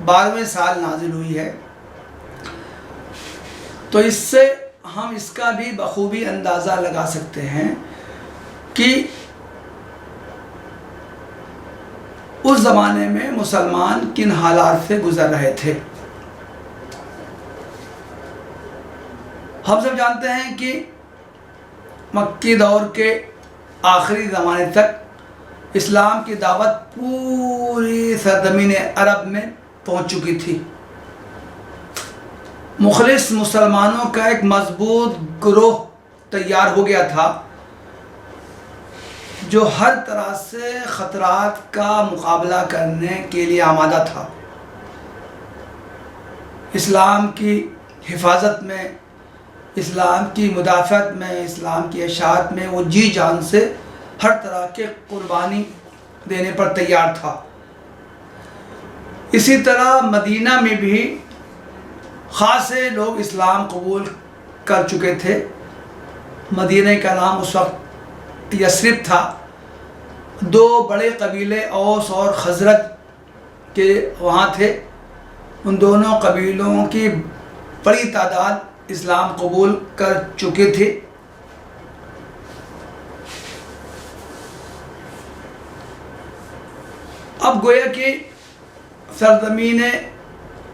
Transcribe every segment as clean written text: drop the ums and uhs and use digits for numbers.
12ویں سال نازل ہوئی ہے۔ تو اس سے ہم اس کا بھی بخوبی اندازہ لگا سکتے ہیں کہ اس زمانے میں مسلمان کن حالات سے گزر رہے تھے۔ ہم سب جانتے ہیں کہ مکی دور کے آخری زمانے تک اسلام کی دعوت پوری سرزمین عرب میں پہنچ چکی تھی۔ مخلص مسلمانوں کا ایک مضبوط گروہ تیار ہو گیا تھا جو ہر طرح سے خطرات کا مقابلہ کرنے کے لیے آمادہ تھا۔ اسلام کی حفاظت میں، اسلام کی مدافعت میں، اسلام کی اشاعت میں وہ جی جان سے ہر طرح کے قربانی دینے پر تیار تھا۔ اسی طرح مدینہ میں بھی خاصے لوگ اسلام قبول کر چکے تھے۔ مدینہ کا نام اس وقت یثرب تھا۔ 2 بڑے قبیلے اوس اور خزرج کے وہاں تھے۔ ان دونوں قبیلوں کی بڑی تعداد اسلام قبول کر چکے تھے۔ اب گویا کہ سرزمین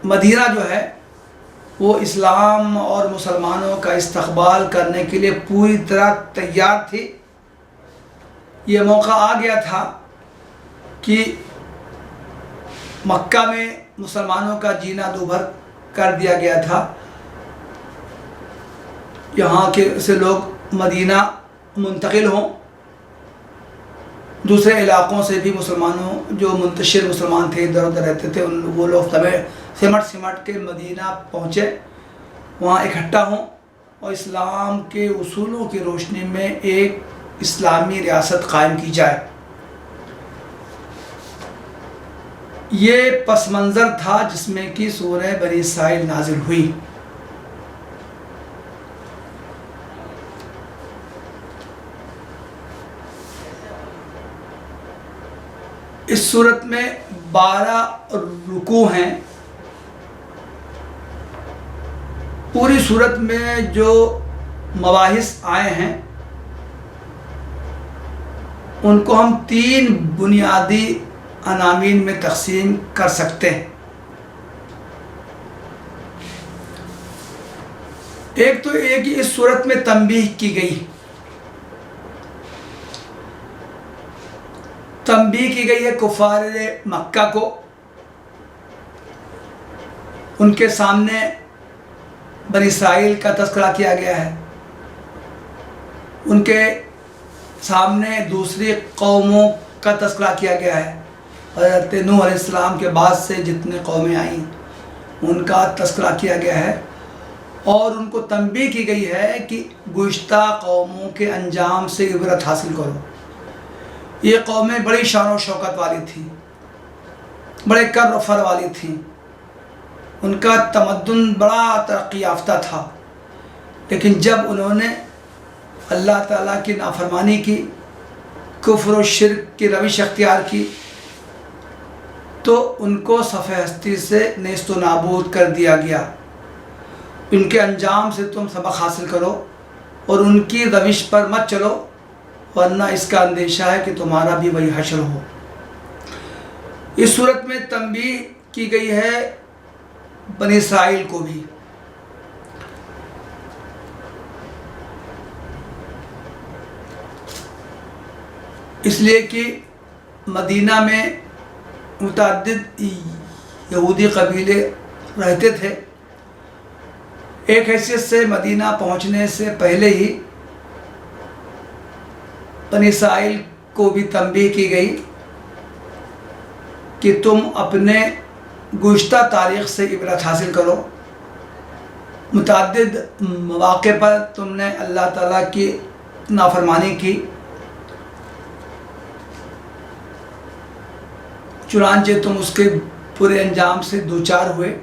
مدینہ جو ہے وہ اسلام اور مسلمانوں کا استقبال کرنے کے لیے پوری طرح تیار تھی۔ یہ موقع آ گیا تھا کہ مکہ میں مسلمانوں کا جینا دوبھر کر دیا گیا تھا۔ یہاں کے سے لوگ مدینہ منتقل ہوں، دوسرے علاقوں سے بھی مسلمانوں جو منتشر مسلمان تھے ادھر ادھر رہتے تھے وہ لوگ سمٹ کے مدینہ پہنچے، وہاں اکٹھا ہوں اور اسلام کے اصولوں کی روشنی میں ایک اسلامی ریاست قائم کی جائے۔ یہ پس منظر تھا جس میں کہ سورہ بنی اسرائیل نازل ہوئی۔ اس صورت میں 12 رکوع ہیں۔ پوری صورت میں جو مباحث آئے ہیں ان کو ہم 3 بنیادی عناوین میں تقسیم کر سکتے ہیں۔ ایک تو یہ کہ اس صورت میں تنبیہ کی گئی ہے کفار مکہ کو، ان کے سامنے بنی اسرائیل کا تذکرہ کیا گیا ہے، ان کے سامنے دوسری قوموں کا تذکرہ کیا گیا ہے۔ حضرت نوح علیہ السلام کے بعد سے جتنے قومیں آئیں ان کا تذکرہ کیا گیا ہے، اور ان کو تنبیہ کی گئی ہے کہ گزشتہ قوموں کے انجام سے عبرت حاصل کرو۔ یہ قومیں بڑی شان و شوکت والی تھیں، بڑے کر و فر والی تھیں، ان کا تمدن بڑا ترقی یافتہ تھا، لیکن جب انہوں نے اللہ تعالیٰ کی نافرمانی کی، کفر و شرک کی روش اختیار کی، تو ان کو صفحہ ہستی سے نیست و نابود کر دیا گیا۔ ان کے انجام سے تم سبق حاصل کرو اور ان کی روش پر مت چلو، ورنہ اس کا اندیشہ ہے کہ تمہارا بھی وہی حشر ہو۔ اس صورت میں تنبیہ کی گئی ہے بنی اسرائیل کو بھی۔ اس لیے کہ مدینہ میں متعدد یہودی قبیلے رہتے تھے۔ ایک حیثیت سے مدینہ پہنچنے سے پہلے ہی بنی اسرائیل کو بھی تنبیہ کی گئی کہ تم اپنے گزشتہ تاریخ سے عبرت حاصل کرو۔ متعدد مواقع پر تم نے اللہ تعالیٰ کی نافرمانی کی، چنانچہ تم اس کے برے انجام سے دوچار ہوئے۔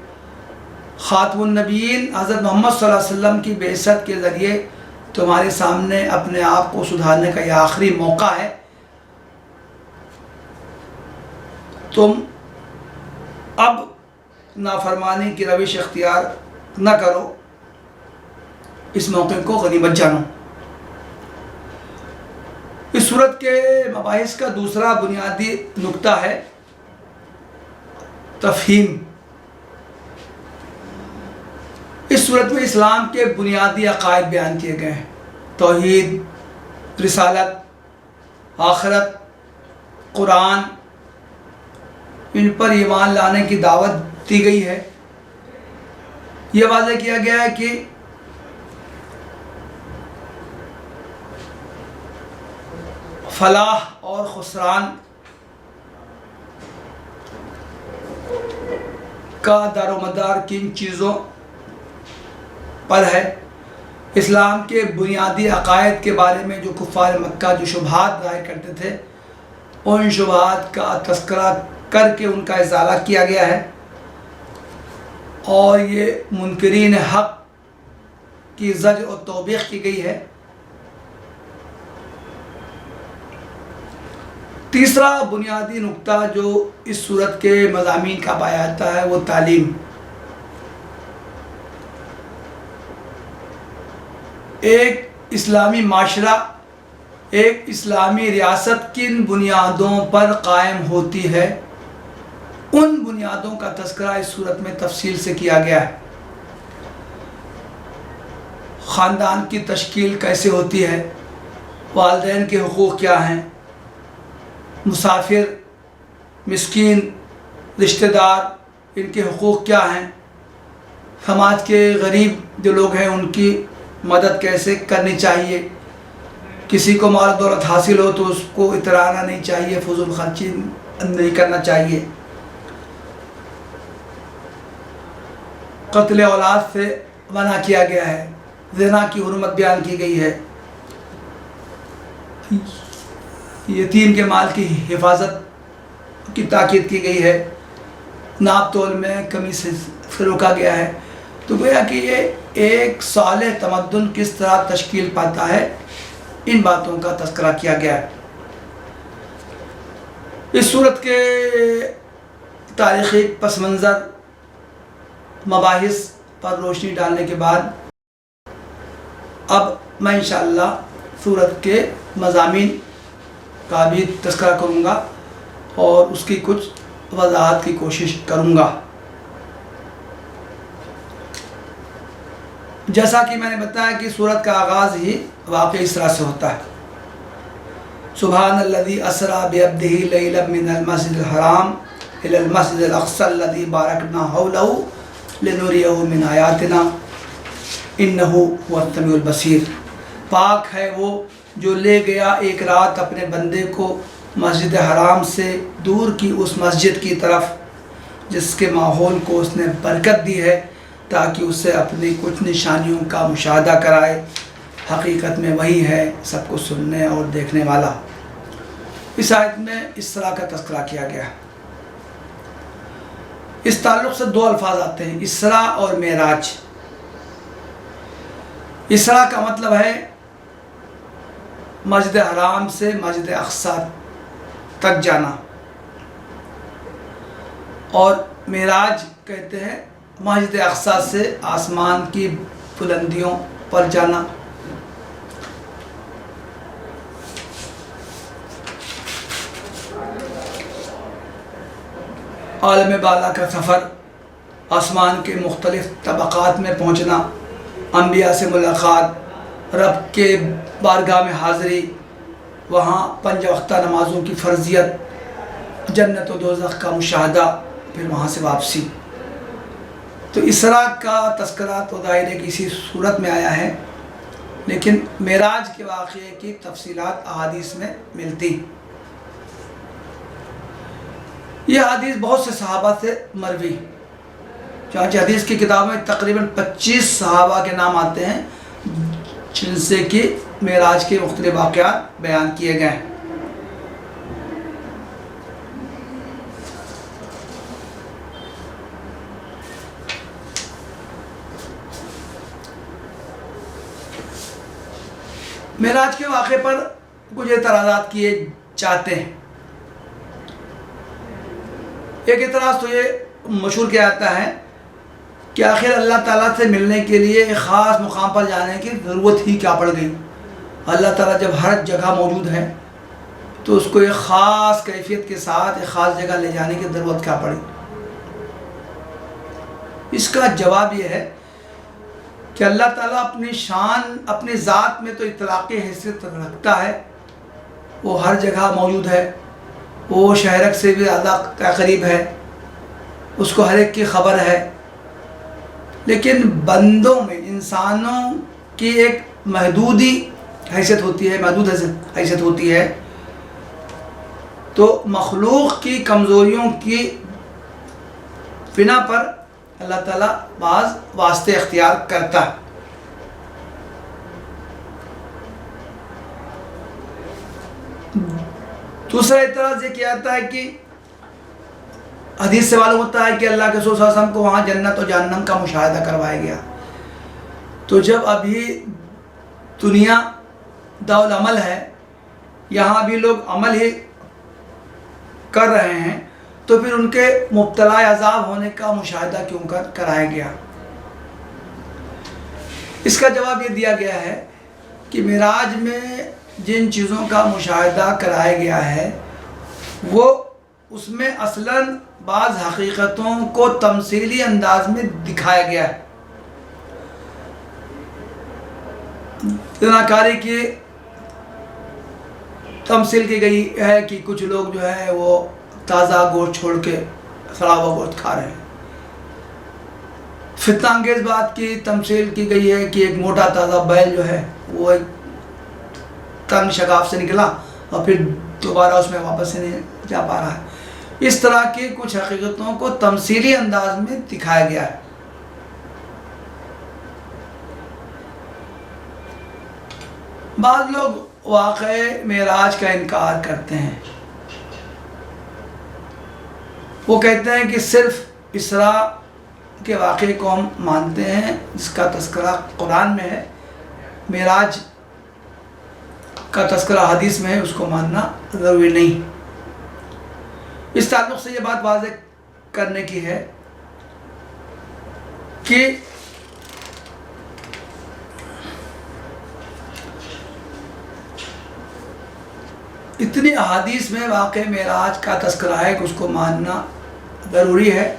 خاتم النبیین حضرت محمد صلی اللہ علیہ وسلم کی بعثت کے ذریعے تمہارے سامنے اپنے آپ کو سدھارنے کا یہ آخری موقع ہے۔ تم اب نافرمانی کی روش اختیار نہ کرو، اس موقع کو غنیمت جانو۔ اس صورت کے مباحث کا دوسرا بنیادی نقطہ ہے تفہیم۔ اس صورت میں اسلام کے بنیادی عقائد بیان کیے گئے ہیں، توحید، رسالت، آخرت، قرآن، ان پر ایمان لانے کی دعوت دی گئی ہے۔ یہ واضح کیا گیا ہے کہ فلاح اور خسران کا دار و مدار کن چیزوں پر ہے۔ اسلام کے بنیادی عقائد کے بارے میں جو کفار مکہ جو شبہات ظاہر کرتے تھے، ان شبہات کا تذکرہ کر کے ان کا ازالہ کیا گیا ہے، اور یہ منکرین حق کی زجر و توبیخ کی گئی ہے۔ تیسرا بنیادی نقطہ جو اس صورت کے مضامین کا پایا جاتا ہے وہ تعلیم۔ ایک اسلامی معاشرہ، ایک اسلامی ریاست کن بنیادوں پر قائم ہوتی ہے، ان بنیادوں کا تذکرہ اس صورت میں تفصیل سے کیا گیا ہے۔ خاندان کی تشکیل کیسے ہوتی ہے، والدین کے حقوق کیا ہیں، مسافر، مسکین، رشتہ دار، ان کے حقوق کیا ہیں، سماج کے غریب جو لوگ ہیں ان کی مدد کیسے کرنی چاہیے، کسی کو مال دولت حاصل ہو تو اس کو اترانا نہیں چاہیے، فضول خرچی نہیں کرنا چاہیے، قتل اولاد سے منع کیا گیا ہے، زنا کی حرمت بیان کی گئی ہے، یتیم کے مال کی حفاظت کی تاکید کی گئی ہے، ناپ تول میں کمی سے روکا گیا ہے۔ تو گویا کہ یہ ایک صالح تمدن کس طرح تشکیل پاتا ہے، ان باتوں کا تذکرہ کیا گیا ہے۔ اس صورت کے تاریخی پس منظر مباحث پر روشنی ڈالنے کے بعد اب میں انشاءاللہ صورت کے مضامین کا بھی تذکرہ کروں گا اور اس کی کچھ وضاحت کی کوشش کروں گا۔ جیسا کہ میں نے بتایا کہ سورت کا آغاز ہی واقعہ اسراء سے ہوتا ہے۔ سبحان الذی اسریٰ بعبدہ لیلا من المسجد الحرام الی المسجد الاقصی الذی بارکنا حولہ لنریہ من آیاتنا انہ هو السمیع البصیر۔ پاک ہے وہ جو لے گیا ایک رات اپنے بندے کو مسجد حرام سے دور کی اس مسجد کی طرف جس کے ماحول کو اس نے برکت دی ہے تاکہ اس سے اپنی کچھ نشانیوں کا مشاہدہ کرائے۔ حقیقت میں وہی ہے سب کو سننے اور دیکھنے والا۔ اس آیت میں اسراء کا تذکرہ کیا گیا۔ اس تعلق سے دو الفاظ آتے ہیں، اسراء اور معراج۔ اسراء کا مطلب ہے مسجد حرام سے مسجد اقصی تک جانا، اور معراج کہتے ہیں مسجد اقصی سے آسمان کی بلندیوں پر جانا۔ عالم بالا کا سفر، آسمان کے مختلف طبقات میں پہنچنا، انبیاء سے ملاقات، رب کے بارگاہ میں حاضری، وہاں 5 وقتہ نمازوں کی فرضیت، جنت و دوزخ کا مشاہدہ، پھر وہاں سے واپسی۔ تو اسراء کا تذکرہ تو ظاہر ہے کہ اسی صورت میں آیا ہے، لیکن معراج کے واقعے کی تفصیلات احادیث میں ملتی۔ یہ حدیث بہت سے صحابہ سے مروی، چنانچہ حدیث کی کتاب میں تقریباً 25 صحابہ کے نام آتے ہیں جن سے کہ معراج کے مختلف واقعات بیان کیے گئے ہیں۔ معراج کے واقعے پر کچھ اعتراضات کیے جاتے ہیں۔ ایک اعتراض تو یہ مشہور کیا جاتا ہے کہ آخر اللہ تعالیٰ سے ملنے کے لیے ایک خاص مقام پر جانے کی ضرورت ہی کیا پڑ گئی. اللہ تعالیٰ جب ہر جگہ موجود ہے تو اس کو ایک خاص کیفیت کے ساتھ ایک خاص جگہ لے جانے کی ضرورت کیا پڑی. اس کا جواب یہ ہے کہ اللہ تعالیٰ اپنی شان اپنی ذات میں تو اطلاقی حیثیت رکھتا ہے، وہ ہر جگہ موجود ہے، وہ شہرک سے بھی زیادہ قریب ہے، اس کو ہر ایک کی خبر ہے. لیکن بندوں میں انسانوں کی ایک محدودی حیثیت ہوتی ہے، محدود حیثیت ہوتی ہے، تو مخلوق کی کمزوریوں کی بنا پر اللہ تعالیٰ بعض واسطے اختیار کرتا ہے. دوسرا اعتراض یہ کیا جاتا ہے کہ حدیث سے معلوم ہوتا ہے کہ اللہ کے رسول صلی اللہ علیہ وسلم کو وہاں جنت و جہنم کا مشاہدہ کروایا گیا. تو جب ابھی دنیا دارالعمل ہے، یہاں بھی لوگ عمل ہی کر رہے ہیں، تو پھر ان کے مبتلا عذاب ہونے کا مشاہدہ کیوں کرایا گیا؟ اس کا جواب یہ دیا گیا ہے کہ معراج میں جن چیزوں کا مشاہدہ کرایا گیا ہے وہ اس میں اصلاً بعض حقیقتوں کو تمثیلی انداز میں دکھایا گیا ہے. زناکاری کی تمثیل کی گئی ہے کہ کچھ لوگ جو ہے وہ تازہ گوشت چھوڑ کے سڑا ہوا گوشت کھا رہے ہیں. فتنہ انگیز بات کی تمثیل کی گئی ہے کہ ایک موٹا تازہ بیل جو ہے وہ ایک تنگ شگاف سے نکلا اور پھر دوبارہ اس میں واپس سے نہیں جا پا رہا ہے. اس طرح کی کچھ حقیقتوں کو تمثیلی انداز میں دکھایا گیا ہے. بعض لوگ واقع معراج کا انکار کرتے ہیں. وہ کہتے ہیں کہ صرف اسراء کے واقعے کو ہم مانتے ہیں جس کا تذکرہ قرآن میں ہے، معراج کا تذکرہ حدیث میں ہے، اس کو ماننا ضروری نہیں. اس تعلق سے یہ بات واضح کرنے کی ہے کہ اتنی احادیث میں واقع معراج کا تذکرہ ہے کہ اس کو ماننا ضروری ہے،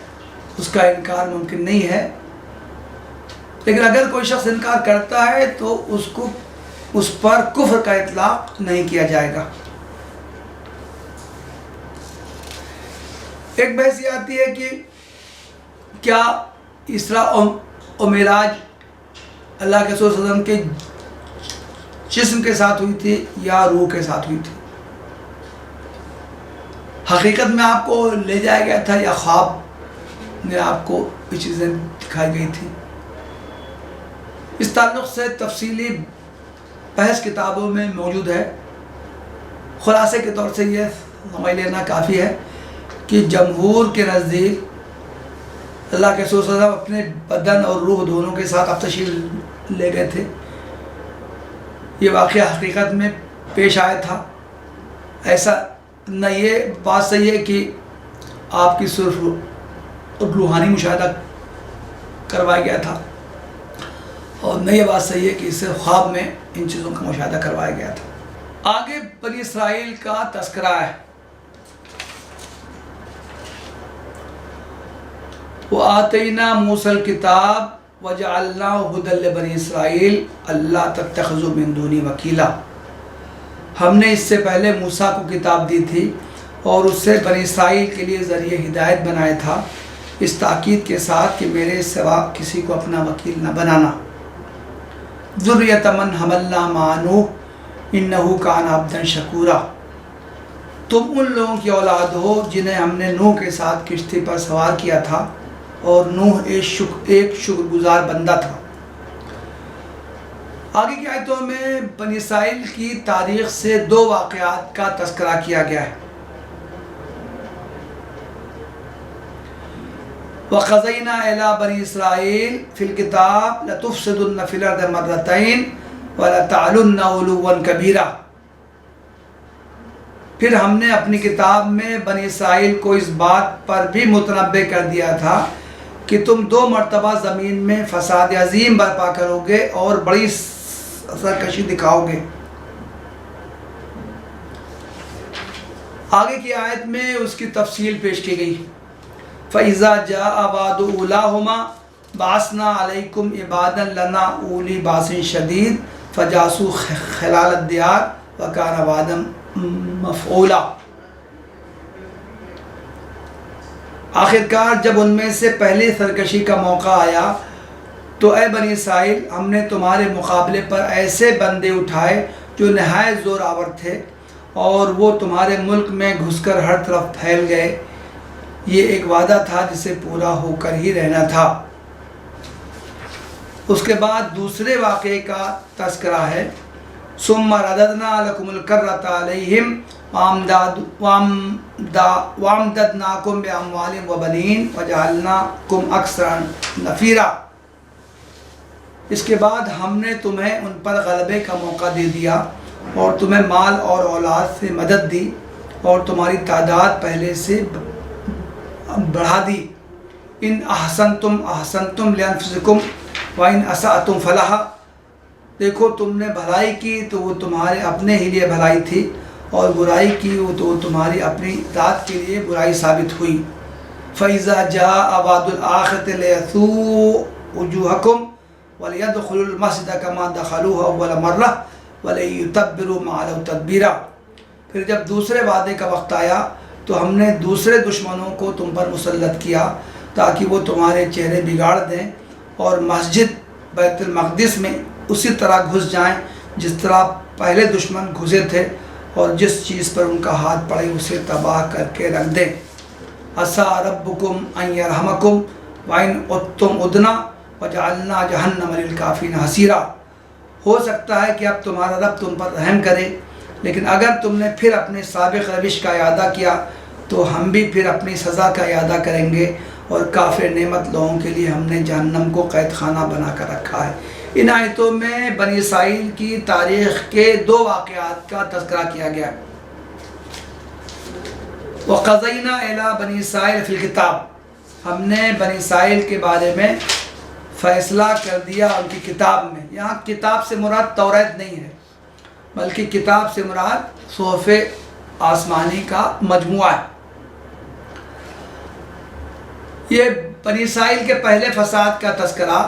اس کا انکار ممکن نہیں ہے. لیکن اگر کوئی شخص انکار کرتا ہے تو اس پر کفر کا اطلاق نہیں کیا جائے گا. ایک بحث یہ آتی ہے کہ کیا اسراء و معراج اللہ کے رسول صلی اللہ علیہ وسلم کے جسم کے ساتھ ہوئی تھی یا روح کے ساتھ ہوئی تھی؟ حقیقت میں آپ کو لے جایا گیا تھا یا خواب میں آپ کو یہ چیزیں دکھائی گئی تھی؟ اس تعلق سے تفصیلی بحث کتابوں میں موجود ہے. خلاصے کے طور سے یہ سمجھ لینا کافی ہے کہ جمہور کے نزدیک اللہ کے رسول صلی اللہ علیہ وسلم اپنے بدن اور روح دونوں کے ساتھ تشریف لے گئے تھے. یہ واقعہ حقیقت میں پیش آیا تھا. ایسا نہ یہ بات صحیح ہے کہ آپ کی صرف روحانی مشاہدہ کروایا گیا تھا، اور نہ یہ بات صحیح ہے کہ صرف خواب میں ان چیزوں کا مشاہدہ کروایا گیا تھا. آگے بنی اسرائیل کا تذکرہ ہے. وَآتَيْنَا مُوسَى الْكِتَابَ وَجَعَلْنَاهُ هُدًى لِبَنِي إِسْرَائِيلَ أَلَّا تَتَّخِذُوا مِن دُونِي وَكِيلًا. ہم نے اس سے پہلے موسیٰ کو کتاب دی تھی اور اس سے بنی اسرائیل کے لیے ذریعہ ہدایت بنایا تھا، اس تاکید کے ساتھ کہ میرے سوا کسی کو اپنا وکیل نہ بنانا. ذُرِّيَّةَ مَنْ حَمَلْنَا مَعَ نُوحٍ إِنَّهُ كَانَ عَبْدًا شَكُورًا. تم ان لوگوں کی اولاد ہو جنہیں ہم نے نوح کے ساتھ کشتی پر سوار کیا تھا، اور نوح ایک شکر گزار بندہ تھا. آگے کی آیتوں میں بنی اسرائیل کی تاریخ سے دو واقعات کا تذکرہ کیا گیا ہے. وَقَضَيْنَا إِلَىٰ بَنِي إِسْرَائِيلَ فِي الْكِتَابِ لَتُفْسِدُنَّ فِي الْأَرْضِ مَرَّتَيْنِ وَلَتَعْلُنَّ عُلُوًّا كَبِيرًا. پھر ہم نے اپنی کتاب میں بنی اسرائیل کو اس بات پر بھی متنبع کر دیا تھا کہ تم 2 مرتبہ زمین میں فساد عظیم برپا کرو گے اور بڑی سرکشی دکھاؤ گے۔ آگے کی آیت میں اس کی تفصیل پیش کی گئی۔ فَإِذَا جَاءَ وَعْدُ أُولَاهُمَا بَعَثْنَا عَلَيْكُمْ عِبَادًا لَنَا أُولِي بَأْسٍ شَدِيدٍ فَجَاسُوا خِلَالَ الدِّيَارِ وَكَانَ وَعْدًا مَفْعُولًا۔ آخرکار جب ان میں سے پہلی سرکشی کا موقع آیا تو اے بنی اسرائیل، ہم نے تمہارے مقابلے پر ایسے بندے اٹھائے جو نہایت زور آور تھے، اور وہ تمہارے ملک میں گھس کر ہر طرف پھیل گئے۔ یہ ایک وعدہ تھا جسے پورا ہو کر ہی رہنا تھا۔ اس کے بعد دوسرے واقعے کا تذکرہ ہے۔ ثم رددنا لكم الكرة عليهم وامددناكم بأموال وبنين وجعلناكم أكثر نفيرا۔ اس کے بعد ہم نے تمہیں ان پر غلبے کا موقع دے دیا اور تمہیں مال اور اولاد سے مدد دی اور تمہاری تعداد پہلے سے بڑھا دی۔ ان احسنتم احسنتم لانفسکم وان اسأتم فلہا۔ دیکھو تم نے بھلائی کی تو وہ تمہارے اپنے ہی لیے بھلائی تھی، اور برائی کی تو وہ تمہاری اپنی ذات کے لیے برائی ثابت ہوئی۔ فَإِذَا جَاءَ وَعْدُ الْآخِرَةِ لَيَسُوءُ وُجُوهَكُمْ وَلِيَدْخُلُوا الْمَسْجِدَ كَمَا دَخَلُوهُ أَوَّلَ مَرَّةٍ وَلِيُتَبِّرُوا مَا عَلَوْا تَتْبِيرًا۔ پھر جب دوسرے وعدے کا وقت آیا تو ہم نے دوسرے دشمنوں کو تم پر مسلط کیا تاکہ وہ تمہارے چہرے بگاڑ دیں اور مسجد بیت المقدس میں اسی طرح گھس جائیں جس طرح پہلے دشمن گھسے تھے، اور جس چیز پر ان کا ہاتھ پڑے اسے تباہ کر کے رکھ دیں۔ عسیٰ ربکم ان یرحمکم وان عدتم عدنا وجعلنا جہنم للکافرین حصیرا۔ ہو سکتا ہے کہ اب تمہارا رب تم پر رحم کرے، لیکن اگر تم نے پھر اپنے سابق روش کا اعادہ کیا تو ہم بھی پھر اپنی سزا کا اعادہ کریں گے، اور کافر نعمت لوگوں کے لیے ہم نے جہنم کو قید خانہ بنا کر رکھا ہے۔ ان آیتوں میں بنی اسرائیل کی تاریخ کے 2 واقعات کا تذکرہ کیا گیا۔ وَقَضَيْنَا إِلَىٰ بَنِي إِسْرَائِيلَ فِي الْكِتَابِ، ہم نے بنی اسرائیل کے بارے میں فیصلہ کر دیا ان کی کتاب میں۔ یہاں کتاب سے مراد توریت نہیں ہے، بلکہ کتاب سے مراد صحف آسمانی کا مجموعہ ہے۔ یہ بنی اسرائیل کے پہلے فساد کا تذکرہ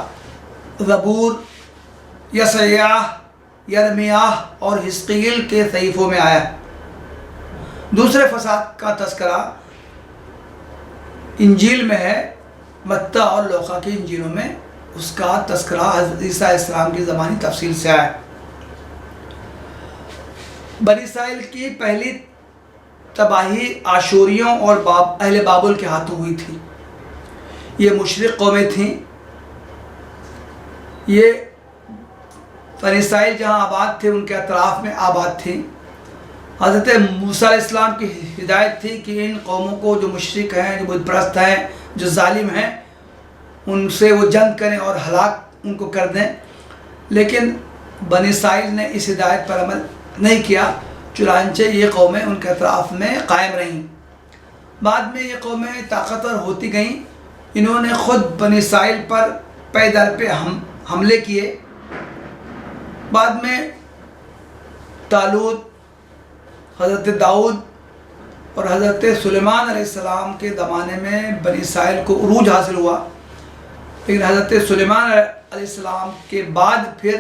زبور، یسعیاہ، یرمیاہ اور حزقیل کے صحیفوں میں آیا۔ دوسرے فساد کا تذکرہ انجیل میں ہے، متی اور لوقا کی انجیلوں میں اس کا تذکرہ حضرت عیسیٰ علیہ السلام کی زمانی تفصیل سے آیا۔ بنی اسرائیل کی پہلی تباہی آشوریوں اور اہل بابل کے ہاتھوں ہوئی تھی۔ یہ مشرق قومیں تھیں۔ یہ بنی اسرائیل جہاں آباد تھے ان کے اطراف میں آباد تھیں۔ حضرت موسیٰ علیہ السلام کی ہدایت تھی کہ ان قوموں کو جو مشرک ہیں، جو بت پرست ہیں، جو ظالم ہیں، ان سے وہ جنگ کریں اور ہلاک ان کو کر دیں، لیکن بنی اسرائیل نے اس ہدایت پر عمل نہیں کیا، چنانچہ یہ قومیں ان کے اطراف میں قائم رہیں۔ بعد میں یہ قومیں طاقتور ہوتی گئیں۔ انہوں نے خود بنی اسرائیل پر پے در پہ حملے کیے۔ بعد میں طالوت، حضرت داؤد اور حضرت سلیمان علیہ السلام کے زمانے میں بنی اسرائیل کو عروج حاصل ہوا، لیکن حضرت سلیمان علیہ السلام کے بعد پھر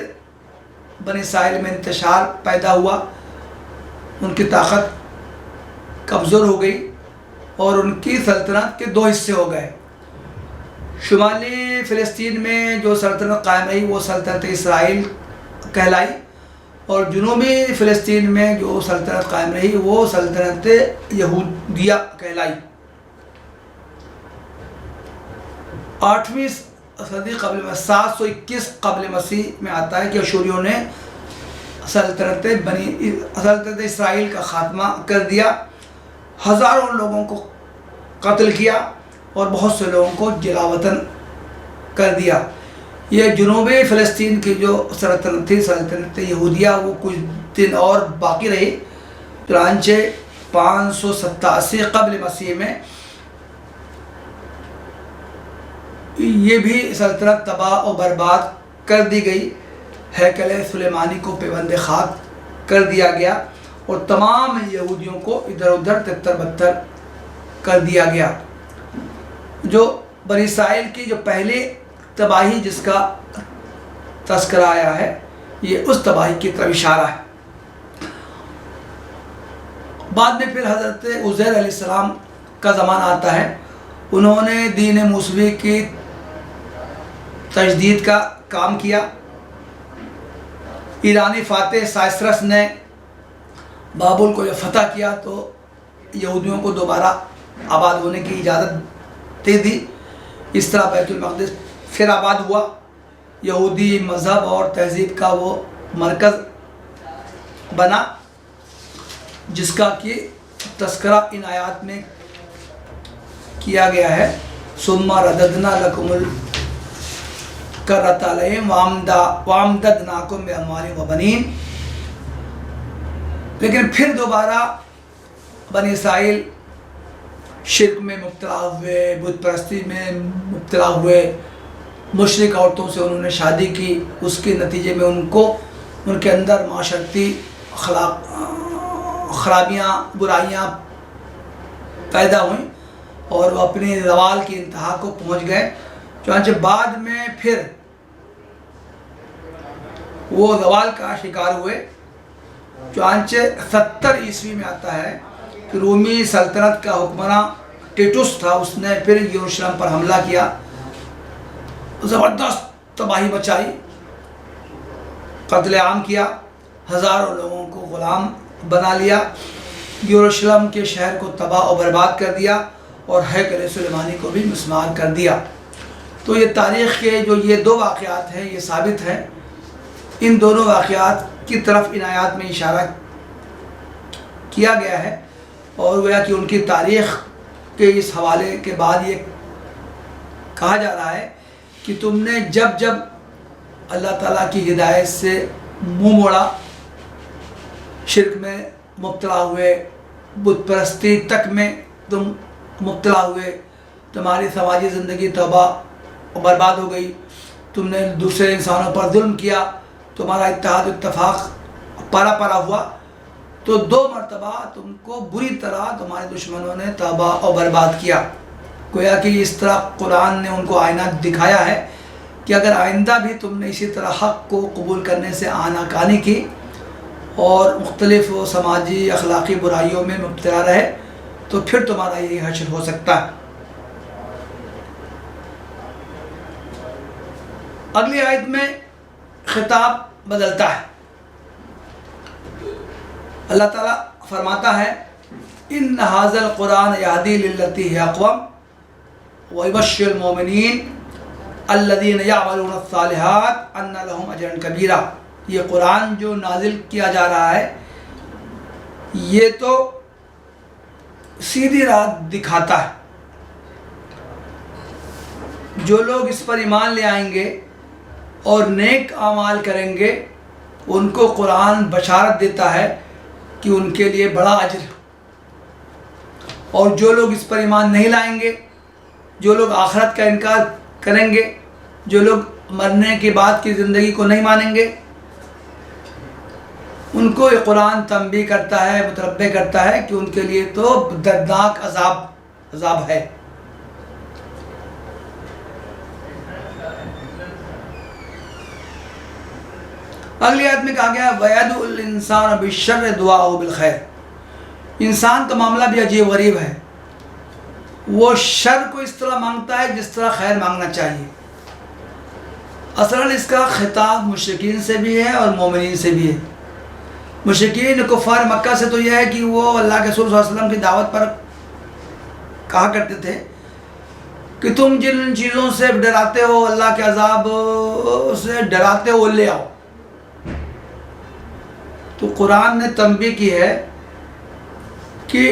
بنی اسرائیل میں انتشار پیدا ہوا، ان کی طاقت کمزور ہو گئی اور ان کی سلطنت کے 2 حصے ہو گئے۔ شمالی فلسطین میں جو سلطنت قائم رہی وہ سلطنت اسرائیل کہلائی، اور جنوبی فلسطین میں جو سلطنت قائم رہی وہ سلطنت یہودیہ کہلائی۔ 8ویں صدی قبل 721 قبل مسیح میں آتا ہے کہ اشوریوں نے سلطنت اسرائیل کا خاتمہ کر دیا، ہزاروں لوگوں کو قتل کیا اور بہت سے لوگوں کو جلا وطن کر دیا۔ یہ جنوبی فلسطین کی جو سلطنت تھی، سلطنت یہودیہ، وہ کچھ دن اور باقی رہی، چنانچہ 587 قبل مسیح میں یہ بھی سلطنت تباہ و برباد کر دی گئی، ہیکل سلیمانی کو پیوند خاک کر دیا گیا اور تمام یہودیوں کو ادھر ادھر تتر بتر کر دیا گیا۔ جو بنی اسرائیل کی جو پہلی تباہی جس کا تذکرہ آیا ہے، یہ اس تباہی کی طرف اشارہ ہے۔ بعد میں پھر حضرت عزیر علیہ السلام کا زمانہ آتا ہے، انہوں نے دین موسوی کی تجدید کا کام کیا۔ ایرانی فاتح سائسرس نے بابل کو جب فتح کیا تو یہودیوں کو دوبارہ آباد ہونے کی اجازت دے دی۔ اس طرح بیت المقدس پھر آباد ہوا، یہودی مذہب اور تہذیب کا وہ مرکز بنا، جس کا کہ تذکرہ ان آیات میں کیا گیا ہے۔ ثم رددنا لکم الکرۃ علیہم وامددناکم باموال وبنین۔ لیکن پھر دوبارہ بنی اسرائیل شرک میں مبتلا ہوئے، بت پرستی میں مبتلا ہوئے، مشرک عورتوں سے انہوں نے شادی کی، اس کے نتیجے میں ان کے اندر معاشرتی خرابیاں، برائیاں پیدا ہوئیں اور وہ اپنی زوال کی انتہا کو پہنچ گئے۔ چنانچہ بعد میں پھر وہ زوال کا شکار ہوئے۔ چنانچہ 70 عیسوی میں آتا ہے کہ رومی سلطنت کا حکمراں ٹیٹوس تھا، اس نے پھر یروشلم پر حملہ کیا، زبردست تباہی مچائی، قتل عام کیا، ہزاروں لوگوں کو غلام بنا لیا، یروشلم کے شہر کو تباہ و برباد کر دیا اور ہیکل سلیمانی کو بھی مسمار کر دیا۔ تو یہ تاریخ کے جو یہ دو واقعات ہیں، یہ ثابت ہے، ان دونوں واقعات کی طرف ان آیات میں اشارہ کیا گیا ہے، اور گویا کہ ان کی تاریخ کے اس حوالے کے بعد یہ کہا جا رہا ہے کہ تم نے جب جب اللہ تعالیٰ کی ہدایت سے منہ موڑا، شرک میں مبتلا ہوئے، بت پرستی تک میں تم مبتلا ہوئے، تمہاری سماجی زندگی تباہ و برباد ہو گئی، تم نے دوسرے انسانوں پر ظلم کیا، تمہارا اتحاد اتفاق پارا ہوا، تو 2 مرتبہ تم کو بری طرح تمہارے دشمنوں نے تباہ و برباد کیا۔ گویا کہ اس طرح قرآن نے ان کو آئینہ دکھایا ہے کہ اگر آئندہ بھی تم نے اسی طرح حق کو قبول کرنے سے آناکانی کی اور مختلف سماجی اخلاقی برائیوں میں مبتلا رہے تو پھر تمہارا یہی حشر ہو سکتا ہے۔ اگلی آیت میں خطاب بدلتا ہے، اللہ تعالیٰ فرماتا ہے ان ھذا القرآن یہدی للتی ہی اقوم ویبشر المؤمنین الذین یعملون الصالحات ان لہم اجرا کبیرا۔ یہ قرآن جو نازل کیا جا رہا ہے یہ تو سیدھی راہ دکھاتا ہے، جو لوگ اس پر ایمان لے آئیں گے اور نیک اعمال کریں گے ان کو قرآن بشارت دیتا ہے کہ ان کے لیے بڑا اجر، اور جو لوگ اس پر ایمان نہیں لائیں گے، جو لوگ آخرت کا انکار کریں گے، جو لوگ مرنے کے بعد کی زندگی کو نہیں مانیں گے، ان کو یہ قرآن تنبیہ کرتا ہے، متنبہ کرتا ہے کہ ان کے لیے تو دردناک عذاب ہے۔ اگلی آیت میں کہا گیا وَيَدْعُ الْإِنسَانَ بِالشَّرِّ دُعَاءَهُ بِالْخَيْرِ۔ انسان کا معاملہ بھی عجیب غریب ہے، وہ شر کو اس طرح مانگتا ہے جس طرح خیر مانگنا چاہیے۔ اصلاً اس کا خطاب مشرکین سے بھی ہے اور مومنین سے بھی ہے۔ مشرکین کفار مکہ سے تو یہ ہے کہ وہ اللہ کے رسول صلی اللہ علیہ وسلم کی دعوت پر کہا کرتے تھے کہ تم جن چیزوں سے ڈراتے ہو، اللہ کے عذاب سے ڈراتے ہو، لے آؤ۔ تو قرآن نے تنبیہ کی ہے کہ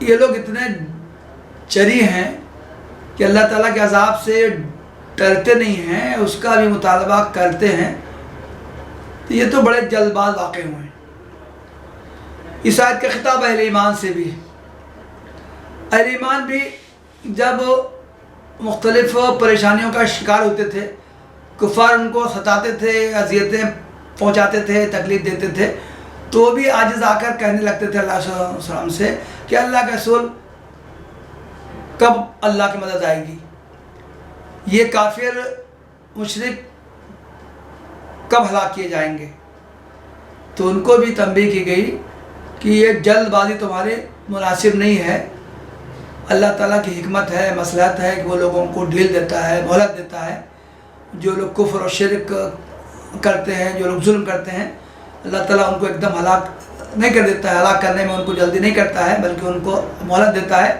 یہ لوگ اتنے جری ہیں کہ اللہ تعالیٰ کے عذاب سے ڈرتے نہیں ہیں، اس کا بھی مطالبہ کرتے ہیں، تو یہ تو بڑے جلد باز واقع ہوئے ہیں۔ اس آیت کا خطاب اہل ایمان سے بھی ہے۔ اہل ایمان بھی جب مختلف پریشانیوں کا شکار ہوتے تھے، کفار ان کو ستاتے تھے، اذیتیں پہنچاتے تھے، تکلیف دیتے تھے، تو وہ بھی عاجز آ کر کہنے لگتے تھے اللہ صلی اللہ علیہ وسلم سے کہ اللہ کے رسول کب اللہ کی مدد آئے گی، یہ کافر مشرک کب ہلاک کیے جائیں گے۔ تو ان کو بھی تنبیہ کی گئی کہ یہ جلد بازی تمہارے مناسب نہیں ہے، اللہ تعالیٰ کی حکمت ہے، مصلحت ہے کہ وہ لوگوں کو ڈھیل دیتا ہے، مہلت دیتا ہے۔ جو لوگ کفر اور شرک کرتے ہیں، جو لوگ ظلم کرتے ہیں، اللہ تعالیٰ ان کو ایک دم ہلاک نہیں کر دیتا ہے، ہلاک کرنے میں ان کو جلدی نہیں کرتا ہے، بلکہ ان کو مہلت دیتا ہے،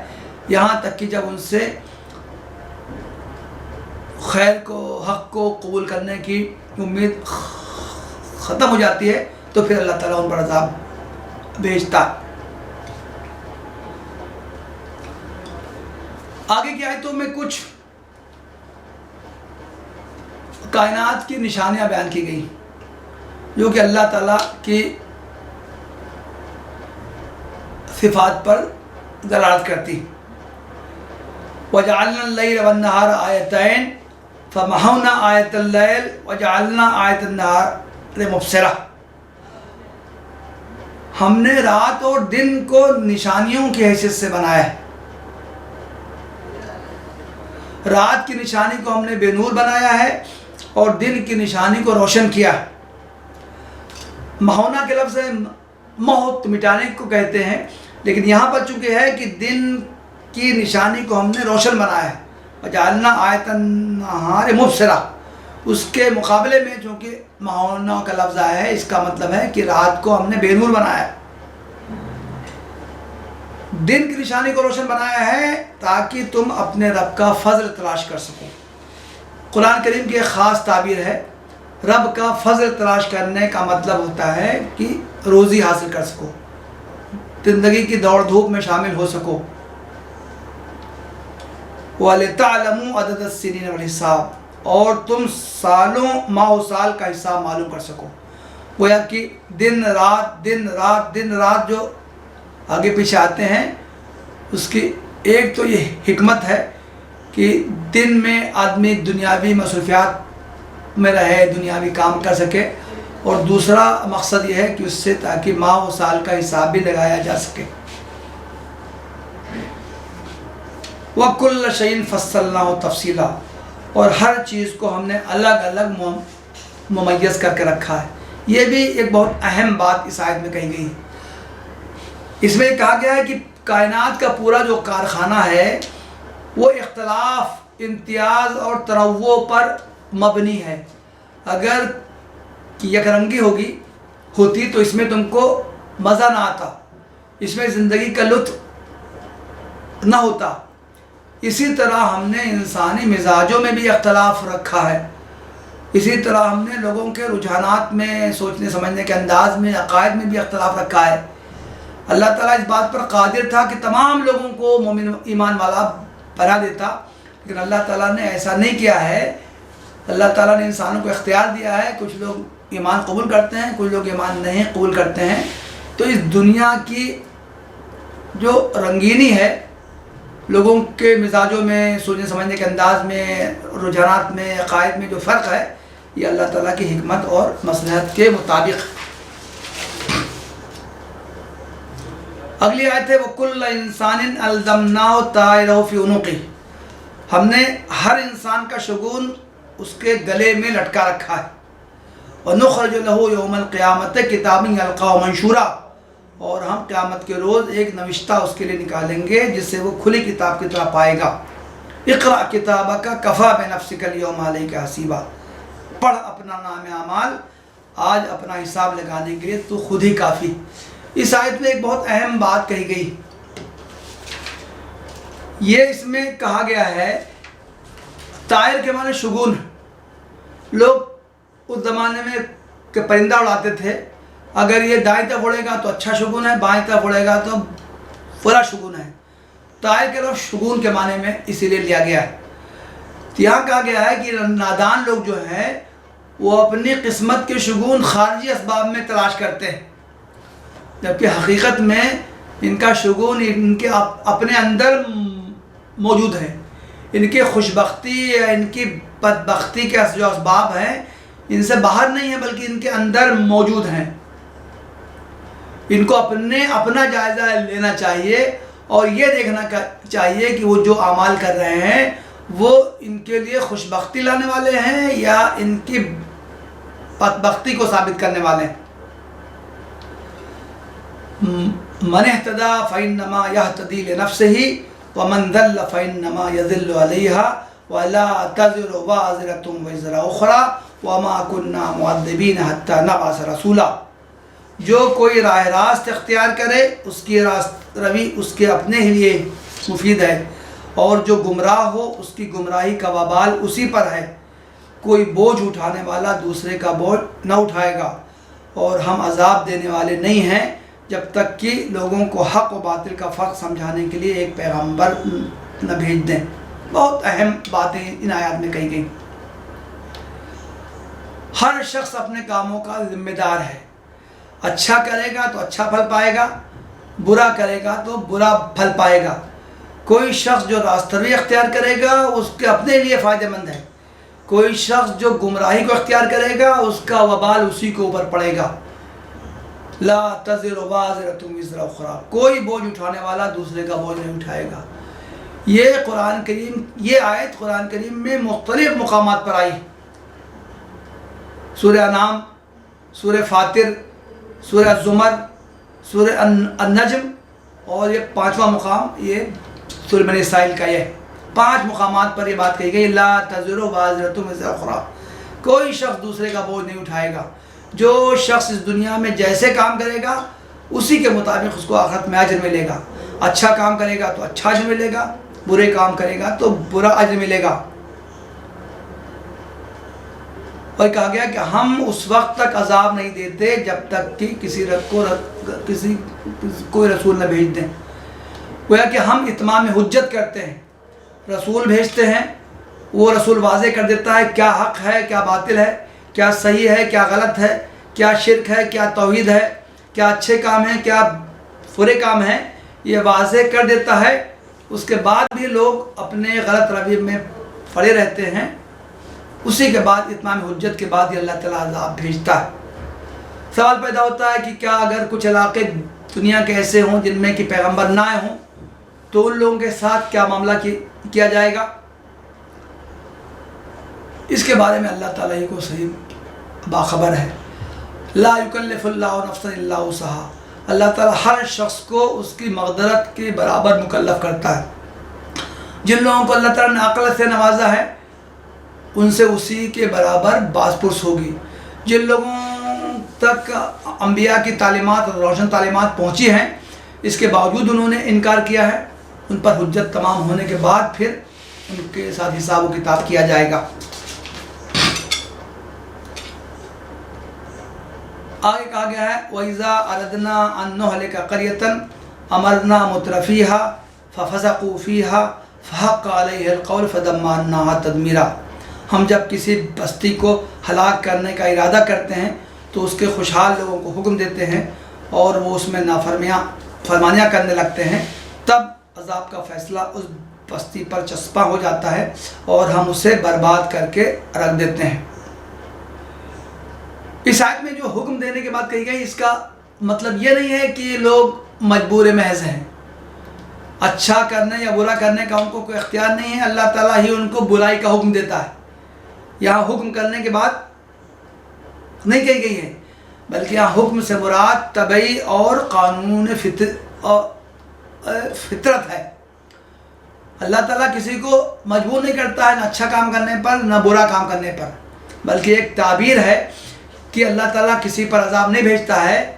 یہاں تک کہ جب ان سے خیر کو، حق کو قبول کرنے کی امید ختم ہو جاتی ہے تو پھر اللہ تعالیٰ ان پر عذاب بھیجتا۔ آگے کی آیتوں میں کچھ کائنات کی نشانیاں بیان کی گئی جو کہ اللہ تعالیٰ کی صفات پر دلالت کرتی۔ وَجَعَلْنَا اللَّيْلَ وَالنَّهَارَ آیَتَيْنِ فَمَحَوْنَا آیَةَ اللَّيْلِ وَجَعَلْنَا آیَةَ النَّهَارِ مُبْصِرَةً۔ ہم نے رات اور دن کو نشانیوں کی حیثیت سے بنایا ہے۔ رات کی نشانی کو ہم نے بے نور بنایا ہے اور دن کی نشانی کو روشن کیا ہے۔ مہونا کے لفظ محو مٹانے کو کہتے ہیں، لیکن یہاں پر چونکہ ہے کہ دن کی نشانی کو ہم نے روشن بنایا ہے۔ وَجَعَلْنَا آیَةَ النَّهَارِ مُبْصِرَةً، اس کے مقابلے میں چونکہ مہونا کا لفظ آیا ہے، اس کا مطلب ہے کہ رات کو ہم نے بے نور بنایا ہے، دن کی نشانی کو روشن بنایا ہے تاکہ تم اپنے رب کا فضل تلاش کر سکو۔ قرآن کریم کی ایک خاص تعبیر ہے، رب کا فضل تلاش کرنے کا مطلب ہوتا ہے کہ روزی حاصل کر سکو، زندگی کی دوڑ دھوپ میں شامل ہو سکو۔ وَلِتَعْلَمُوا عَدَدَ السِّنِينَ وَالْحِسَابَ، اور تم سالوں، ماہ و سال کا حساب معلوم کر سکو۔ گویا کہ دن رات دن رات دن رات جو آگے پیچھے آتے ہیں، اس کی ایک تو یہ حکمت ہے کہ دن میں آدمی دنیاوی مصروفیات میں رہے، دنیاوی کام کر سکے، اور دوسرا مقصد یہ ہے کہ اس سے تاکہ ماہ و سال کا حساب بھی لگایا جا سکے۔ وَكُلَّ شَيْءٍ فَصَّلْنَاهُ تَفْصِيلًا، اور ہر چیز کو ہم نے الگ الگ ممیز کر کے رکھا ہے۔ یہ بھی ایک بہت اہم بات اس آیت میں کہی گئی ہے۔ اس میں کہا گیا ہے کہ کائنات کا پورا جو کارخانہ ہے وہ اختلاف، امتیاز اور تنوع پر مبنی ہے۔ اگر یک رنگی ہوتی تو اس میں تم کو مزہ نہ آتا، اس میں زندگی کا لطف نہ ہوتا۔ اسی طرح ہم نے انسانی مزاجوں میں بھی اختلاف رکھا ہے، اسی طرح ہم نے لوگوں کے رجحانات میں، سوچنے سمجھنے کے انداز میں، عقائد میں بھی اختلاف رکھا ہے۔ اللہ تعالیٰ اس بات پر قادر تھا کہ تمام لوگوں کو مومن ایمان والا بنا دیتا، لیکن اللہ تعالیٰ نے ایسا نہیں کیا ہے۔ اللہ تعالیٰ نے انسانوں کو اختیار دیا ہے، کچھ لوگ ایمان قبول کرتے ہیں، کچھ لوگ ایمان نہیں قبول کرتے ہیں۔ تو اس دنیا کی جو رنگینی ہے، لوگوں کے مزاجوں میں، سوچنے سمجھنے کے انداز میں، رجحانات میں، عقائد میں جو فرق ہے، یہ اللہ تعالیٰ کی حکمت اور مصلحت کے مطابق۔ اگلی آیت ہے وَكُلَّ إِنسَانٍ أَلْزَمْنَاهُ طَائِرَهُ فِي عُنُقِهِ، ہم نے ہر انسان کا شگون اس کے گلے میں لٹکا رکھا ہے۔ وَنُخْرِجُ لَهُ يَوْمَ الْقِيَامَةِ كِتَابًا يَلْقَاهُ مَنشُورًا، اور ہم قیامت کے روز ایک نوشتہ اس کے لیے نکالیں گے جس سے وہ کھلی کتاب کی طرح پائے گا۔ اقرأ کتابک کفیٰ بنفسک اليوم علیک حسیبا، پڑھ اپنا نام اعمال، آج اپنا حساب لگانے کے لیے تو خود ہی کافی۔ اس آیت میں ایک بہت اہم بات کہی گئی، یہ اس میں کہا گیا ہے طائر کے معنی شگون۔ لوگ اس زمانے میں کہ پرندہ اڑاتے تھے، اگر یہ دائیں طرف اڑے گا تو اچھا شگون ہے، بائیں طرف اڑے گا تو برا شگون ہے۔ طائر کے لفظ شگون کے معنی میں اسی لیے لیا گیا ہے۔ یہاں کہا گیا ہے کہ نادان لوگ جو ہیں وہ اپنی قسمت کے شگون خارجی اسباب میں تلاش کرتے ہیں، جبکہ حقیقت میں ان کا شگون ان کے اپنے اندر موجود ہے. ان کی خوشبختی یا ان کی بدبختی کے جو اسباب ہیں ان سے باہر نہیں ہیں بلکہ ان کے اندر موجود ہیں. ان کو اپنا جائزہ لینا چاہیے اور یہ دیکھنا چاہیے کہ وہ جو اعمال کر رہے ہیں وہ ان کے لیے خوشبختی لانے والے ہیں یا ان کی بدبختی کو ثابت کرنے والے ہیں. من اہتدی فإنما یہتدی لنفسہ ومن ضل فإنما یضل علیہا ولا تزر وازرۃ وزر اخری وما کنا معذبین حتی نبعث رسولا. جو کوئی راہ راست اختیار کرے اس کی راست روی اس کے اپنے ہی لیے مفید ہے اور جو گمراہ ہو اس کی گمراہی کا وبال اسی پر ہے. کوئی بوجھ اٹھانے والا دوسرے کا بوجھ نہ اٹھائے گا اور ہم عذاب دینے والے نہیں ہیں جب تک کہ لوگوں کو حق و باطل کا فرق سمجھانے کے لیے ایک پیغمبر نہ بھیج دیں. بہت اہم باتیں ان آیات میں کہی گئی. ہر شخص اپنے کاموں کا ذمہ دار ہے. اچھا کرے گا تو اچھا پھل پائے گا، برا کرے گا تو برا پھل پائے گا. کوئی شخص جو راستہ اختیار کرے گا اس کے اپنے لیے فائدہ مند ہے. کوئی شخص جو گمراہی کو اختیار کرے گا اس کا وبال اسی کے اوپر پڑے گا. لا تزر وازرۃ وزر اخری. کوئی بوجھ اٹھانے والا دوسرے کا بوجھ نہیں اٹھائے گا. یہ آیت قرآن کریم میں مختلف مقامات پر آئی. سورہ انعام، سورہ فاطر، سورہ الزمر، سورہ النجم اور یہ 5واں مقام یہ سورہ بنی اسرائیل کا یہ 5 مقامات پر یہ بات کہی گئی. لا تزر وازرۃ وزر اخری. کوئی شخص دوسرے کا بوجھ نہیں اٹھائے گا. جو شخص اس دنیا میں جیسے کام کرے گا اسی کے مطابق اس کو آخرت میں اجر ملے گا. اچھا کام کرے گا تو اچھا اجر ملے گا، برے کام کرے گا تو برا اجر ملے گا. اور کہا گیا کہ ہم اس وقت تک عذاب نہیں دیتے جب تک کہ کوئی رسول نہ بھیج دیں. گویا کہ ہم اتمام حجت کرتے ہیں. رسول بھیجتے ہیں، وہ رسول واضح کر دیتا ہے کیا حق ہے کیا باطل ہے، کیا صحیح ہے کیا غلط ہے، کیا شرک ہے کیا توحید ہے، کیا اچھے کام ہیں کیا برے کام ہیں، یہ واضح کر دیتا ہے. اس کے بعد بھی لوگ اپنے غلط رویے میں پڑے رہتے ہیں. اسی کے بعد اتمام حجت کے بعد یہ اللہ تعالیٰ عذاب بھیجتا ہے. سوال پیدا ہوتا ہے کہ کیا اگر کچھ علاقے دنیا کے ایسے ہوں جن میں کہ پیغمبر نہ آئے ہوں تو ان لوگوں کے ساتھ کیا معاملہ کیا جائے گا؟ اس کے بارے میں اللہ تعالیٰ ہی کو صحیح باخبر ہے. لا یکلف اللہ نفسا الا وسعہا. اللہ تعالیٰ ہر شخص کو اس کی مقدرت کے برابر مکلف کرتا ہے. جن لوگوں کو اللہ تعالیٰ نے عقل سے نوازا ہے ان سے اسی کے برابر باز پرس ہوگی. جن لوگوں تک انبیاء کی تعلیمات اور روشن تعلیمات پہنچی ہیں اس کے باوجود انہوں نے انکار کیا ہے، ان پر حجت تمام ہونے کے بعد پھر ان کے ساتھ حساب و کتاب کیا جائے گا. آگے کہا گیا ہے وَإِذَا أَرَدْنَا أَن نُهْلِكَ قَرْيَةً أَمَرْنَا مُتْرَفِيهَا فَفَسَقُوا فِيهَا فَحَقَّ عَلَيْهِ الْقَوْلُ فَدَمَّرْنَاهَا تَدْمِيرًا. ہم جب کسی بستی کو ہلاک کرنے کا ارادہ کرتے ہیں تو اس کے خوشحال لوگوں کو حکم دیتے ہیں اور وہ اس میں فرمانیاں کرنے لگتے ہیں، تب عذاب کا فیصلہ اس بستی پر چسپاں ہو جاتا ہے اور ہم اسے برباد کر کے رکھ دیتے ہیں. اس آیت میں جو حکم دینے کے بعد کہی گئی اس کا مطلب یہ نہیں ہے کہ لوگ مجبور محض ہیں. اچھا کرنے یا برا کرنے کا ان کو کوئی اختیار نہیں ہے. اللہ تعالیٰ ہی ان کو برائی کا حکم دیتا ہے. یہاں حکم کرنے کے بعد نہیں کہی گئی ہے بلکہ یہاں حکم سے مراد طبعی اور قانون فطرت ہے. اللہ تعالیٰ کسی کو مجبور نہیں کرتا ہے نہ اچھا کام کرنے پر نہ برا کام کرنے پر، بلکہ ایک تعبیر ہے کہ اللہ تعالیٰ کسی پر عذاب نہیں بھیجتا ہے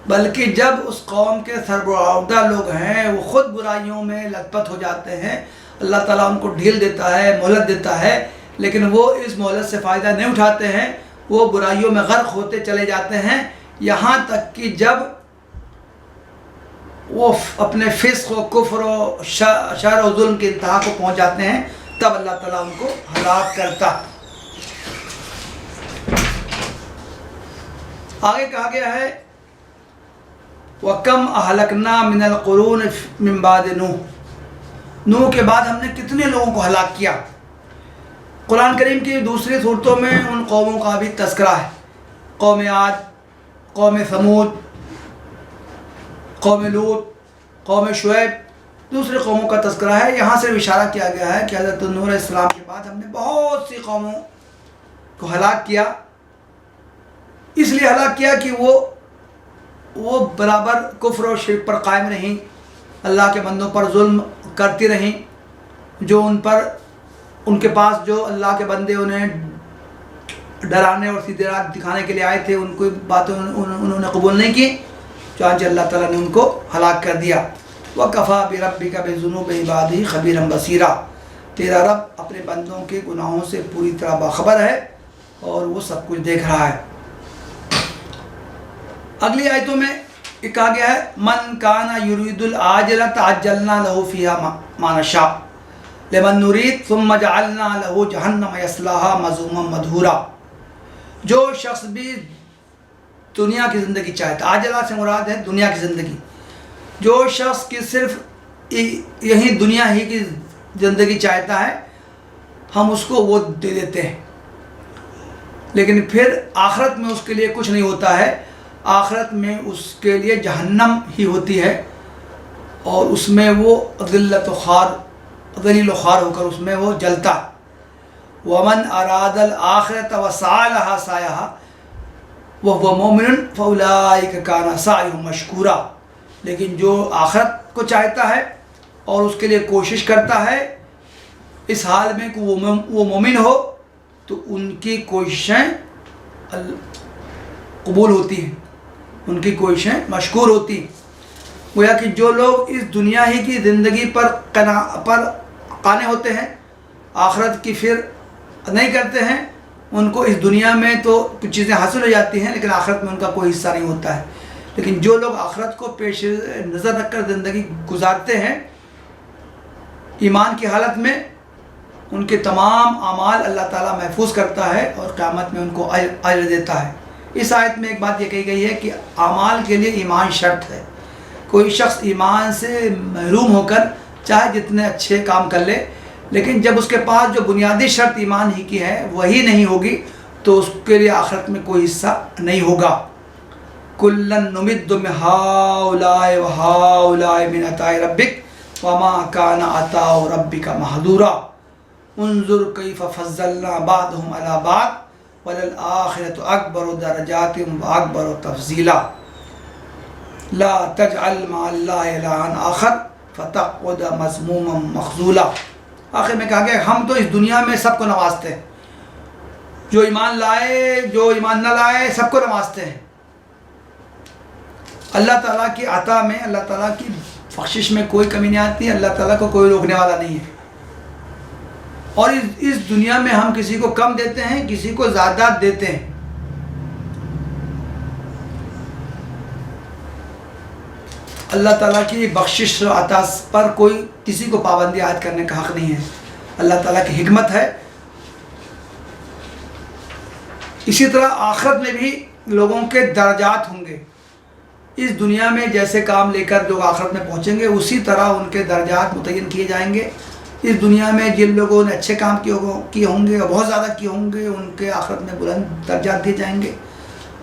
بلکہ جب اس قوم کے سربراہ لوگ ہیں وہ خود برائیوں میں لت پت ہو جاتے ہیں اللہ تعالیٰ ان کو ڈھیل دیتا ہے، مہلت دیتا ہے، لیکن وہ اس مہلت سے فائدہ نہیں اٹھاتے ہیں، وہ برائیوں میں غرق ہوتے چلے جاتے ہیں یہاں تک کہ جب وہ اپنے فسق و کفر و شر و ظلم کے انتہا کو پہنچ جاتے ہیں تب اللہ تعالیٰ ان کو ہلاک کرتا. آگے کہا گیا ہے وَكَمْ أَهْلَكْنَا مِنَ الْقُرُونِ مِنْ بَعْدِ نوح کے بعد ہم نے کتنے لوگوں کو ہلاک کیا۔ قرآن کریم کی دوسری صورتوں میں ان قوموں کا بھی تذکرہ ہے، قوم عاد، قوم ثمود، قوم لوط، قوم شعیب، دوسری قوموں کا تذکرہ ہے۔ یہاں سے اشارہ کیا گیا ہے کہ حضرت نوح علیہ السلام کے بعد ہم نے بہت سی قوموں کو ہلاک کیا، اس لیے ہلاک کیا کہ وہ برابر کفر و شرک پر قائم رہیں، اللہ کے بندوں پر ظلم کرتی رہیں، جو ان کے پاس جو اللہ کے بندے انہیں ڈرانے اور سیدھی راہ دکھانے کے لیے آئے تھے، ان کو باتیں انہوں نے قبول نہیں کی، چنانچہ اللہ تعالیٰ نے ان کو ہلاک کر دیا۔ وَكَفَى بِرَبِّكَ بِذُنُوبِ عِبَادِهِ خَبِيرًا بَصِيرًا، تیرا رب اپنے بندوں کے گناہوں سے پوری طرح باخبر ہے اور وہ سب کچھ دیکھ رہا ہے۔ اگلی آیتوں میں یہ کہا گیا ہے من کان یرید العاجلۃ عجلنا له فیہا ما نشاء لمن نرید ثم جعلنا له جہنم یصلاھا مذموما مدحورا۔ جو شخص بھی دنیا کی زندگی چاہتا، عاجلہ سے مراد ہے دنیا کی زندگی، جو شخص کی صرف یہی دنیا ہی کی زندگی چاہتا ہے ہم اس کو وہ دے دیتے ہیں، لیکن پھر آخرت میں اس کے لیے کچھ نہیں ہوتا ہے، آخرت میں اس کے لیے جہنم ہی ہوتی ہے اور اس میں وہ ذلیل و خوار ہو کر اس میں وہ جلتا۔ وَمَنْ أَرَادَ الْآخِرَةَ وَسَعَى لَهَا سَعْيَهَا وَهُوَ مُؤْمِنٌ فَأُولَٰئِكَ كَانَ سَعْيُهُمْ مَشْكُورًا۔ لیکن جو آخرت کو چاہتا ہے اور اس کے لیے کوشش کرتا ہے اس حال میں کہ وہ مومن ہو تو ان کی کوششیں قبول ہوتی ہیں، ان کی کوششیں مشکور ہوتی ہیں۔ گویا کہ جو لوگ اس دنیا ہی کی زندگی پر قانے ہوتے ہیں، آخرت کی فکر نہیں کرتے ہیں، ان کو اس دنیا میں تو کچھ چیزیں حاصل ہو جاتی ہیں لیکن آخرت میں ان کا کوئی حصہ نہیں ہوتا ہے۔ لیکن جو لوگ آخرت کو پیش نظر رکھ کر زندگی گزارتے ہیں ایمان کی حالت میں، ان کے تمام اعمال اللہ تعالیٰ محفوظ کرتا ہے اور قیامت میں ان کو اجر دیتا ہے۔ اس آیت میں ایک بات یہ کہی گئی ہے کہ اعمال کے لیے ایمان شرط ہے۔ کوئی شخص ایمان سے محروم ہو کر چاہے جتنے اچھے کام کر لے، لیکن جب اس کے پاس جو بنیادی شرط ایمان ہی کی ہے وہی نہیں ہوگی تو اس کے لیے آخرت میں کوئی حصہ نہیں ہوگا۔ کُلًّا نُمِدُّ مِنْ ہَٰؤُلَاءِ وَہَٰؤُلَاءِ مِنْ عَطَاءِ رَبِّكَ وَمَا كَانَ عَطَاءُ رَبِّكَ مَحْظُورًا انظُرْ كَيْفَ فَضَّلْنَا بَعْضَهُمْ عَلَىٰ بَعْضٍ وَلَلْآخِرَةُ أَكْبَرُ دَرَجَاتٍ وَأَكْبَرُ تَفْضِيلًا لَا تَجْعَلْ مَعَ اللَّهِ إِلَٰهًا آخَرَ فَتَقْعُدَ مَذْمُومًا مَخْذُولًا۔ آخر میں کہا گیا ہم تو اس دنیا میں سب کو نوازتے ہیں، جو ایمان لائے جو ایمان نہ لائے سب کو نوازتے ہیں۔ اللہ تعالیٰ کی عطا میں، اللہ تعالیٰ کی بخشش میں کوئی کمی نہیں آتی، اللہ تعالیٰ کو کوئی روکنے والا نہیں ہے۔ اور اس دنیا میں ہم کسی کو کم دیتے ہیں، کسی کو زیادہ دیتے ہیں۔ اللہ تعالیٰ کی بخشش و عطا پر کوئی کسی کو پابندی عائد کرنے کا حق نہیں ہے، اللہ تعالیٰ کی حکمت ہے۔ اسی طرح آخرت میں بھی لوگوں کے درجات ہوں گے۔ اس دنیا میں جیسے کام لے کر جو آخرت میں پہنچیں گے اسی طرح ان کے درجات متعین کیے جائیں گے۔ اس دنیا میں جن لوگوں نے اچھے کام کیے ہوں گے اور بہت زیادہ کیے ہوں گے ان کے آخرت میں بلند درجات دیے جائیں گے،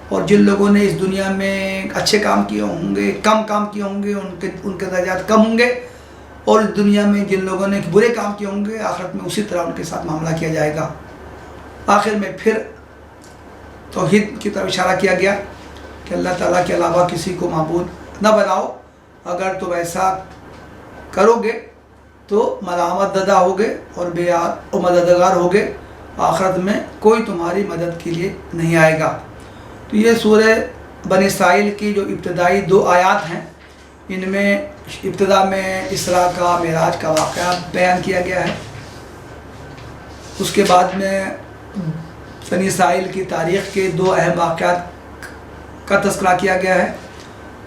اور جن لوگوں نے اس دنیا میں اچھے کام کیے ہوں گے کم کام کیے ہوں گے ان کے درجات کم ہوں گے، اور اس دنیا میں جن لوگوں نے برے کام کیے ہوں گے آخرت میں اسی طرح ان کے ساتھ معاملہ کیا جائے گا۔ آخر میں پھر توحید کی طرف اشارہ کیا گیا کہ اللہ تعالیٰ کے علاوہ کسی کو معبود نہ بناؤ، اگر تم ایسا کرو گے تو ملامت زدہ ہوگے اور بے یار و مددگار ہوگے، آخرت میں کوئی تمہاری مدد کے لیے نہیں آئے گا۔ تو یہ سورہ بنی اسرائیل کی جو ابتدائی 2 آیات ہیں، ان میں ابتدا میں اسراء کا معراج کا واقعہ بیان کیا گیا ہے، اس کے بعد میں بنی اسرائیل کی تاریخ کے 2 اہم واقعات کا تذکرہ کیا گیا ہے،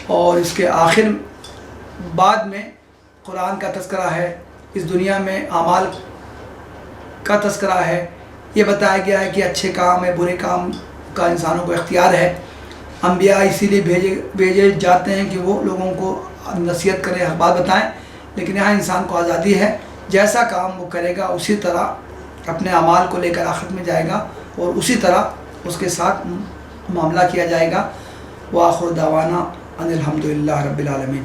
اور اس کے آخر بعد میں قرآن کا تذکرہ ہے، اس دنیا میں اعمال کا تذکرہ ہے۔ یہ بتایا گیا ہے کہ اچھے کام ہے برے کام کا انسانوں کو اختیار ہے، انبیاء اسی لیے بھیجے جاتے ہیں کہ وہ لوگوں کو نصیحت کریں، حق بات بتائیں، لیکن یہاں انسان کو آزادی ہے، جیسا کام وہ کرے گا اسی طرح اپنے اعمال کو لے کر آخرت میں جائے گا اور اسی طرح اس کے ساتھ معاملہ کیا جائے گا۔ وآخر دعوانا ان الحمدللہ رب العالمین۔